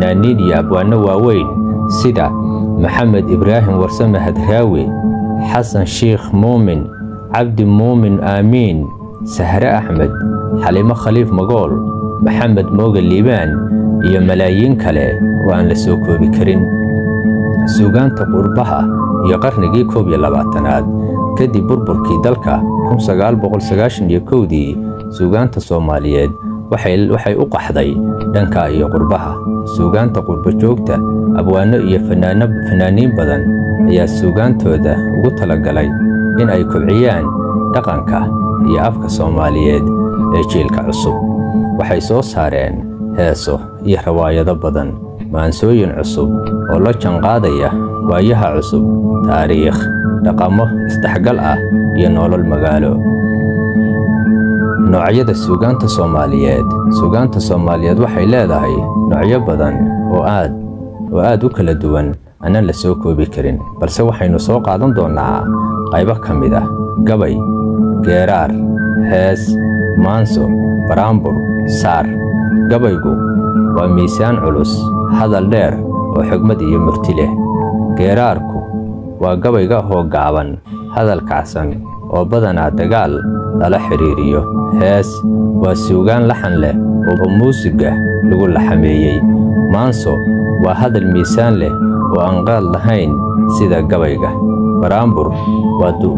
فنانين يا أبوانا واوين سيدا محمد إبراهيم ورسمة هدراوي حسن شيخ مؤمن عبد مؤمن آمين سهرة أحمد حليمة خليف مقول محمد موغ الليبان iyo malaayiin kale oo aan la soo koobi karin suugaanta qurbaha iyo qarnigii 12aad kadib burburkii dalka 1991dii suugaanta Soomaaliyeed waxay u qaxday dhanka iyo qurbaha suugaanta qurba joogta abwaano iyo fanaaniin badan ayaa suugaantooda ugu talagalay in ay kobciyaan dhaqanka iyo afka Soomaaliyeed ee jiilka cusub waxay soo saareen heeso iyo riwaayado badan maansooyin cusub oo la janqaadaya waayaha cusub taariikh dhaqamo isdhexgal ah iyo nolol magaalo noocyada suugaanta Soomaaliyeed waxay leedahay noocyo badan oo aad u kala duwan aan la soo koobi karin balse waxaynu soo qaadan doonaa qaybo kamid ah gabay geeraar hees maanso baraambur saar gabaygu waa miisaan culus hadal dheer oo xigmad iyo murti leh geeraarku waa gabayga oo gaaban hadal kacsan oo badanaa dagaal lala xiriiriyo hees waa suugaan laxan leh oo muusiga lagu laxameeyay maanso waa hadal miisaan leh oo aan qaad lahayn sida gabayga baraambur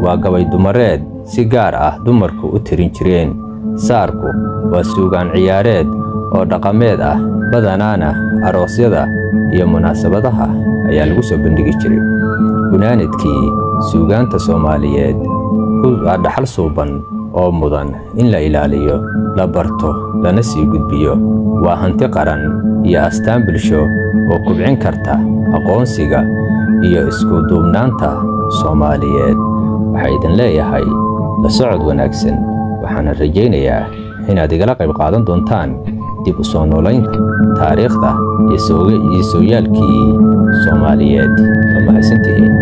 waa gabay dumareed si gaar ah dumarku u tirin jireen saarku waa suugaan ciyaareed oo dhaqameed ah badanaana aroosyada iyo munaasabadaha ayaa lagu soo bandhigi jiray gunaanadkii suugaanta Soomaaliyeed waa dhaxal suuban oo mudan in la ilaaliyo la barto lana sii gudbiyo waa hanti qaran iyo astaan bulsho oo kubcin karta aqoonsiga iyo isku duubnaanta Soomaaliyeed waxa idin leeyahay la socod wanaagsan waxaan rajaynayaa inaad igala qayb qaadan doontaan dib u soo noolaynta taariikhda iyo sooyaalkii Soomaaliyeed oo mahadsantihiin